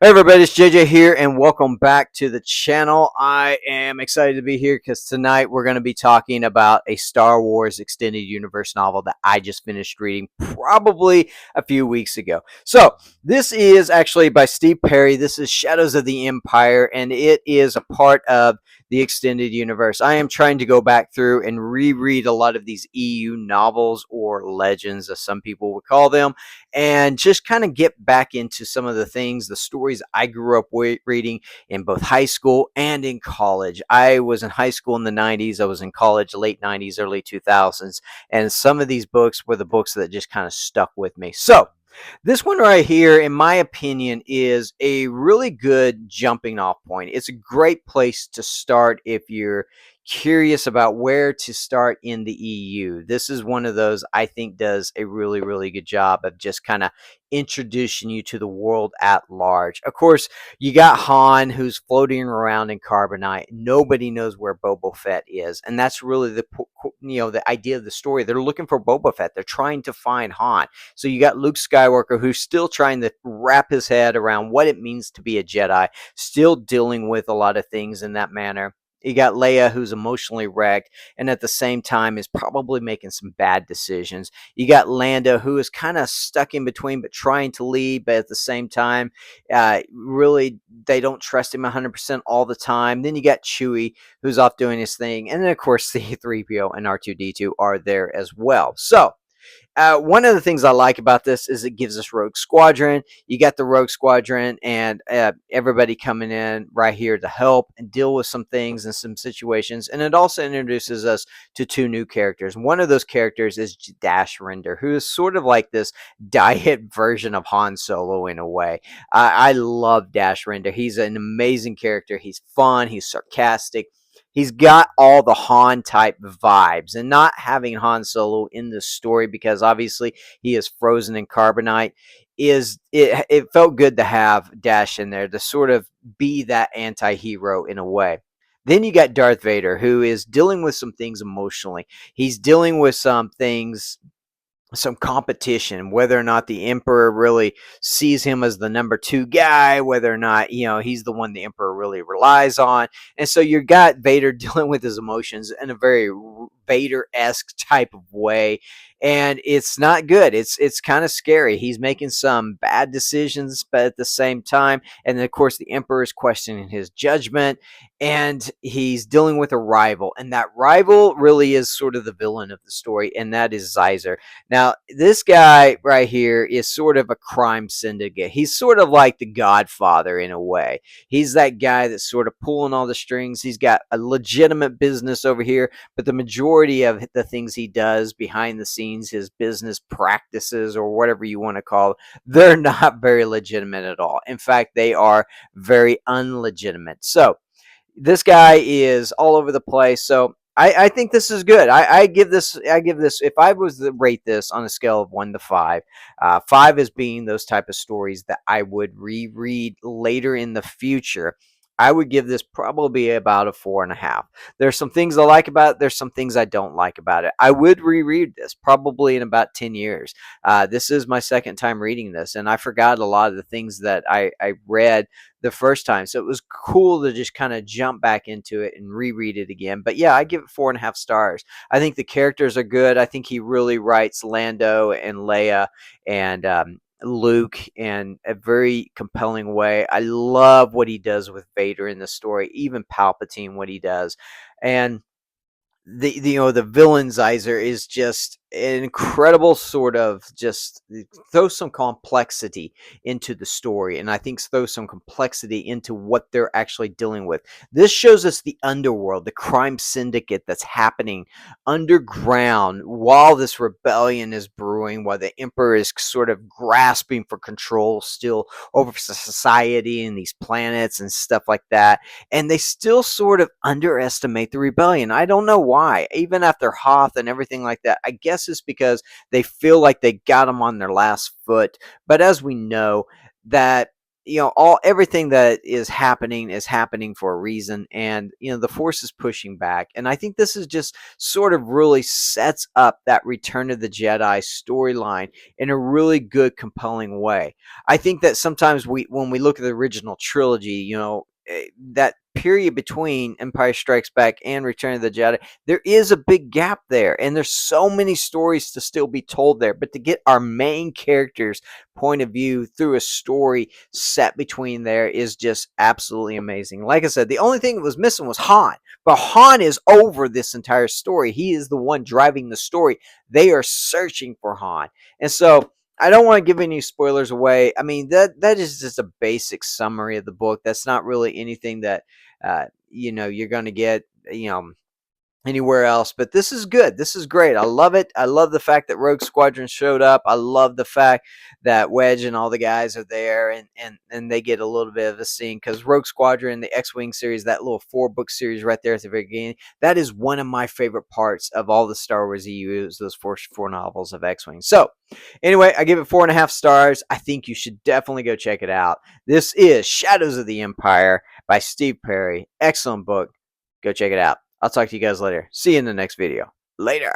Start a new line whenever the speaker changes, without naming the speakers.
Hey everybody, it's JJ here, and welcome back to the channel. I am excited to be here because tonight we're going to be talking about a Star Wars Extended Universe novel that I just finished reading probably a few weeks ago. So, this is actually by Steve Perry. This is Shadows of the Empire, and it is a part of the Extended Universe. I am trying to go back through and reread a lot of these EU novels, or legends, as some people would call them, and just kind of get back into some of the things, the stories I grew up reading in both high school and in college. I was in high school in the 90s, I was in college late 90s, early 2000s, and some of these books were the books that just kind of stuck with me. So, this one right here, in my opinion, is a really good jumping off point. It's a great place to start if you're curious about where to start in the EU. This is one of those I think does a really, really good job of just kind of introducing you to the world at large. Of course, you got Han, who's floating around in carbonite. Nobody knows where Boba Fett is, and that's really the idea of the story. They're looking for Boba Fett. They're trying to find Han. So you got Luke Skywalker, who's still trying to wrap his head around what it means to be a Jedi, still dealing with a lot of things in that manner. You got Leia, who's emotionally wrecked, and at the same time is probably making some bad decisions. You got Lando, who is kind of stuck in between, but trying to lead, but at the same time, really, they don't trust him 100% all the time. Then you got Chewie, who's off doing his thing, and then of course the 3PO and R2D2 are there as well. So one of the things I like about this is it gives us Rogue Squadron. You got the Rogue Squadron and everybody coming in right here to help and deal with some things and some situations. And it also introduces us to two new characters. One of those characters is Dash Render, who is sort of like this diet version of Han Solo in a way. I love Dash Render. He's an amazing character. He's fun. He's sarcastic. He's got all the Han type vibes, and not having Han Solo in this story because obviously he is frozen in carbonite it felt good to have Dash in there to sort of be that anti-hero in a way. Then you got Darth Vader, who is dealing with some things emotionally. He's dealing with some things, some competition, whether or not the emperor really sees him as the number two guy, whether or not he's the one the emperor really relies on. And so you got Vader dealing with his emotions in a very Vader-esque type of way, and it's not good. It's kind of scary. He's making some bad decisions, but at the same time, and then of course the emperor is questioning his judgment, and he's dealing with a rival, and that rival really is sort of the villain of the story, and that is Zyzer. Now, this guy right here is sort of a crime syndicate. He's sort of like the Godfather in a way. He's that guy that's sort of pulling all the strings. He's got a legitimate business over here, but the majority of the things he does behind the scenes, his business practices or whatever you want to call it, they're not very legitimate at all. In fact, they are very unlegitimate. So, this guy is all over the place. So I think this is good. I give this, if I was to rate this on a scale of 1 to 5, 5 as being those type of stories that I would reread later in the future. I would give this probably about a 4.5. There's some things I like about it. There's some things I don't like about it. I would reread this probably in about 10 years. This is my second time reading this, and I forgot a lot of the things that I read the first time. So it was cool to just kind of jump back into it and reread it again. But yeah, I give it 4.5 stars. I think the characters are good. I think he really writes Lando and Leia and Luke in a very compelling way. I love what he does with Vader in the story, even Palpatine, what he does. And the villain Zyzer is just an incredible sort of just throw some complexity into the story, and I think throw some complexity into what they're actually dealing with. This shows us the underworld, the crime syndicate that's happening underground while this rebellion is brewing, while the emperor is sort of grasping for control still over society and these planets and stuff like that, and they still sort of underestimate the rebellion. I don't know why. Even after Hoth and everything like that, I guess it's because they feel like they got them on their last foot. But as we know, that all everything that is happening for a reason, and the Force is pushing back, and I think this is just sort of really sets up that Return of the Jedi storyline in a really good, compelling way. I think that sometimes when we look at the original trilogy, that period between Empire Strikes Back and Return of the Jedi, there is a big gap there, and there's so many stories to still be told there. But to get our main characters' point of view through a story set between there is just absolutely amazing. Like I said, the only thing that was missing was Han, but Han is over this entire story. He is the one driving the story. They are searching for Han, and so I don't want to give any spoilers away. I mean, that is just a basic summary of the book. That's not really anything that you're going to get anywhere else. But this is good. This is great. I love it. I love the fact that Rogue Squadron showed up. I love the fact that Wedge and all the guys are there, and they get a little bit of a scene, because Rogue Squadron, the X-Wing series, that little 4-book series right there at the very beginning, that is one of my favorite parts of all the Star Wars EU, is those four novels of X-Wing. So anyway, I give it 4.5 stars. I think you should definitely go check it out. This is Shadows of the Empire by Steve Perry. Excellent book. Go check it out. I'll talk to you guys later. See you in the next video. Later.